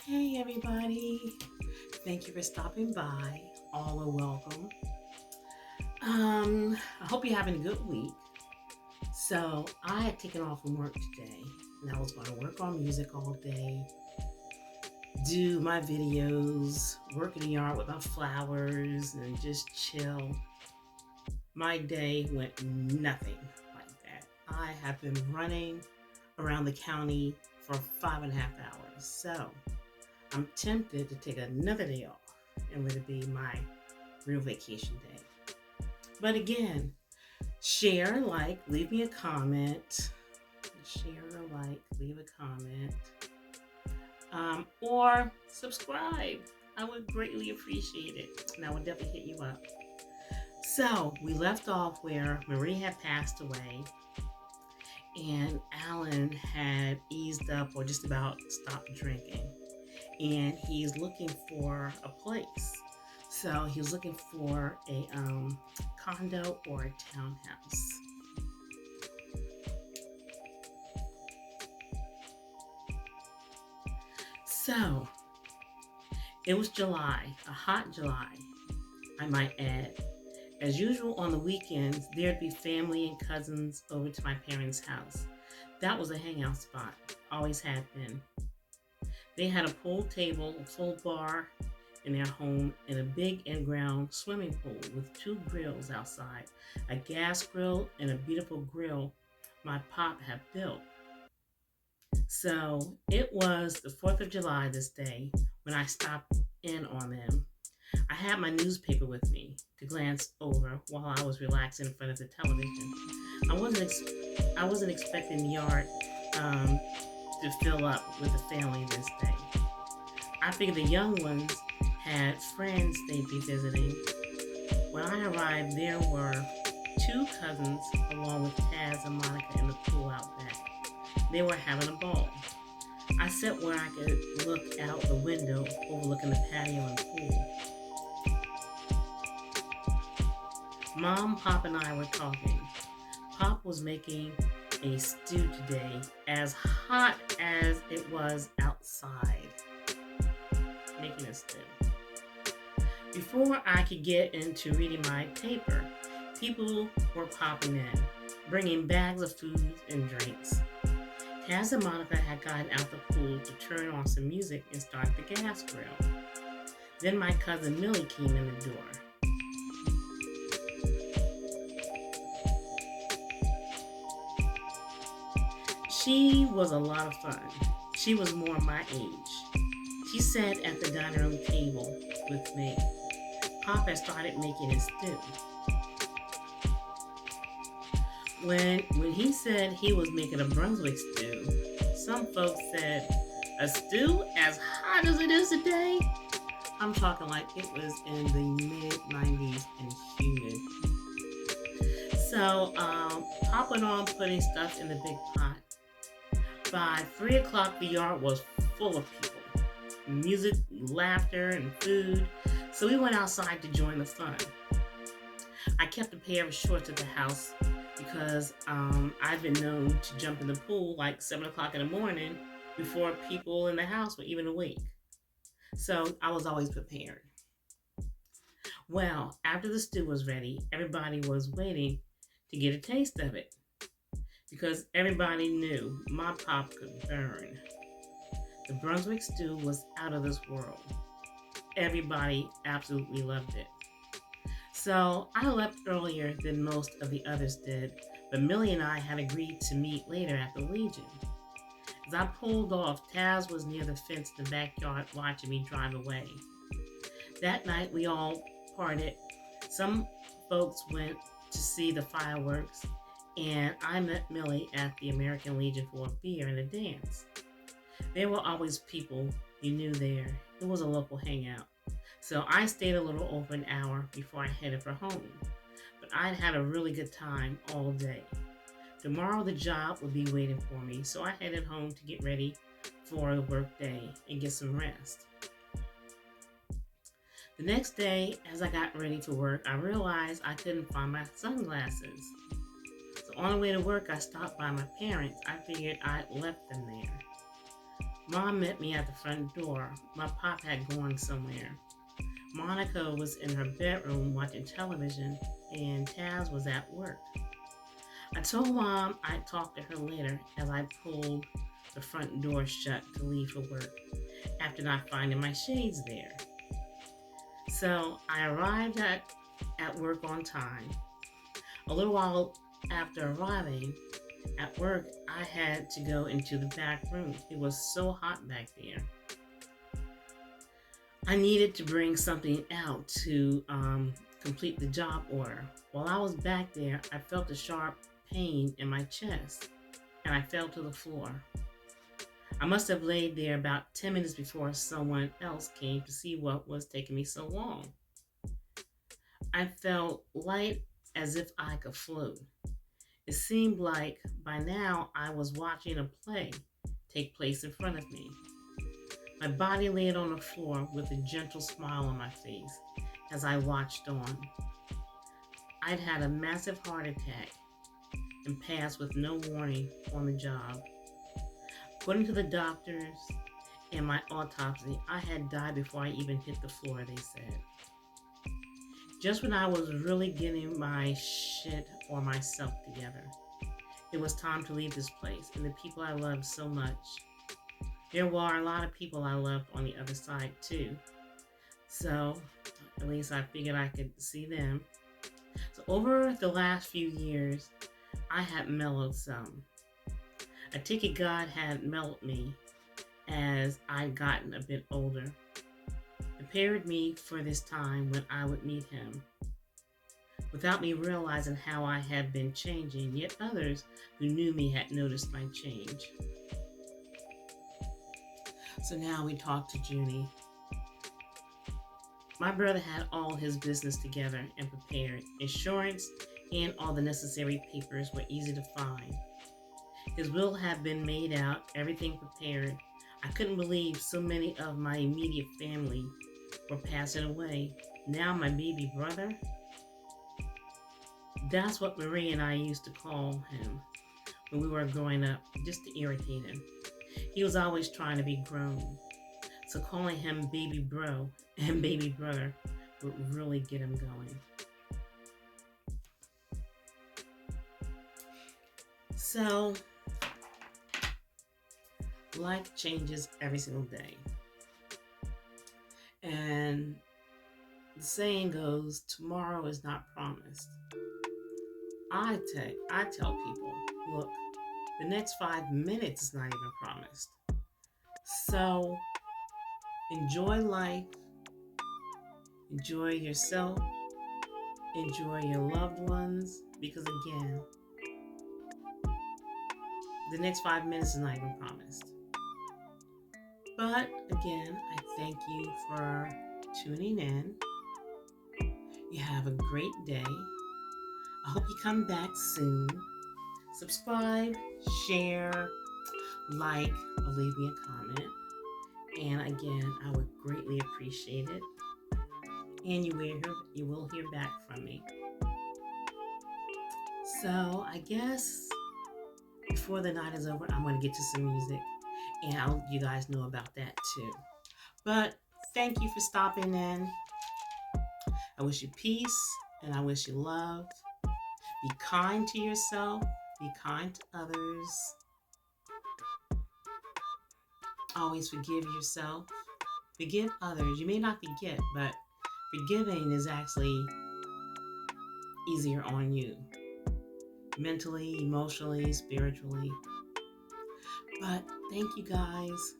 Hey everybody, thank you for stopping by. All are welcome. I hope you're having a good week. So I had taken off from work today and I was going to work on music all day, do my videos, work in the yard with my flowers and just chill. My day went nothing like that. I have been running around the county for 5.5 hours. So I'm tempted to take another day off and let it be my real vacation day. But again, share, like, leave me a comment. Share, like, leave a comment. Or subscribe. I would greatly appreciate it. And I would definitely hit you up. So we left off where Marie had passed away and Alan had eased up or just about stopped drinking. And he's looking for a place. So he was looking for a condo or a townhouse. So it was July, a hot July, I might add. As usual on the weekends, there'd be family and cousins over to my parents' house. That was a hangout spot, always had been. They had a pool table, a full bar in their home, and a big in-ground swimming pool with 2 grills outside, a gas grill and a beautiful grill my pop had built. So it was the 4th of July this day when I stopped in on them. I had my newspaper with me to glance over while I was relaxing in front of the television. I wasn't expecting the yard um, to fill up with the family this day. I figured the young ones had friends they'd be visiting. When I arrived, there were 2 cousins along with Taz and Monica in the pool out back. They were having a ball. I sat where I could look out the window overlooking the patio and pool. Mom, Pop, and I were talking. Pop was making a stew today, as hot as it was outside. Making a stew. Before I could get into reading my paper, people were popping in, bringing bags of food and drinks. Taz and Monica had gotten out the pool to turn on some music and start the gas grill. Then my cousin Millie came in the door. She was a lot of fun. She was more my age. She sat at the dining room table with me. Pop had started making his stew. When he said he was making a Brunswick stew, some folks said, "A stew as hot as it is today?" I'm talking like it was in the mid-90s and humid. So Pop went on putting stuff in the big pot. By 3 o'clock, the yard was full of people. Music, laughter, and food. So we went outside to join the fun. I kept a pair of shorts at the house because I've been known to jump in the pool like 7 o'clock in the morning before people in the house were even awake. So I was always prepared. Well, after the stew was ready, everybody was waiting to get a taste of it because everybody knew my pop could burn. The Brunswick stew was out of this world. Everybody absolutely loved it. So I left earlier than most of the others did, but Millie and I had agreed to meet later at the Legion. As I pulled off, Taz was near the fence in the backyard watching me drive away. That night we all parted. Some folks went to see the fireworks, and I met Millie at the American Legion for a beer and a dance. There were always people you knew there. It was a local hangout. So I stayed a little over an hour before I headed for home. But I'd had a really good time all day. Tomorrow the job would be waiting for me, so I headed home to get ready for the work day and get some rest. The next day, as I got ready for work, I realized I couldn't find my sunglasses. So on the way to work, I stopped by my parents. I figured I'd left them there. Mom met me at the front door. My pop had gone somewhere. Monica was in her bedroom watching television, and Taz was at work. I told Mom I'd talk to her later as I pulled the front door shut to leave for work after not finding my shades there. So I arrived at work on time. A little while after arriving at work, I had to go into the back room. It was so hot back there. I needed to bring something out to complete the job order. While I was back there, I felt a sharp pain in my chest and I fell to the floor. I must have laid there about 10 minutes before someone else came to see what was taking me so long. I felt light as if I could float. It seemed like by now I was watching a play take place in front of me. My body laid on the floor with a gentle smile on my face as I watched on. I'd had a massive heart attack and passed with no warning on the job. According to the doctors and my autopsy, I had died before I even hit the floor, they said. Just when I was really getting my shit or myself together, it was time to leave this place and the people I loved so much. There were a lot of people I loved on the other side too. So at least I figured I could see them. So over the last few years, I had mellowed some. I take it God had mellowed me as I'd gotten a bit older, prepared me for this time when I would meet him. Without me realizing how I had been changing, yet others who knew me had noticed my change. So now we talk to Junie. My brother had all his business together and prepared. Insurance and all the necessary papers were easy to find. His will had been made out, everything prepared. I couldn't believe so many of my immediate family were passing away. Now my baby brother? That's what Marie and I used to call him when we were growing up, just to irritate him. He was always trying to be grown. So calling him baby bro and baby brother would really get him going. So, life changes every single day. And the saying goes, tomorrow is not promised. I tell people, look, the next 5 minutes is not even promised. So enjoy life, enjoy yourself, enjoy your loved ones, because again, the next 5 minutes is not even promised. But again, I thank you for tuning in. You have a great day. I hope you come back soon. Subscribe, share, like, or leave me a comment. And again, I would greatly appreciate it. And you will hear back from me. So I guess before the night is over, I'm going to get to some music. And I'll let you guys know about that too. But thank you for stopping in. I wish you peace and I wish you love. Be kind to yourself. Be kind to others. Always forgive yourself. Forgive others. You may not forget, but forgiving is actually easier on you. Mentally, emotionally, spiritually. But thank you guys.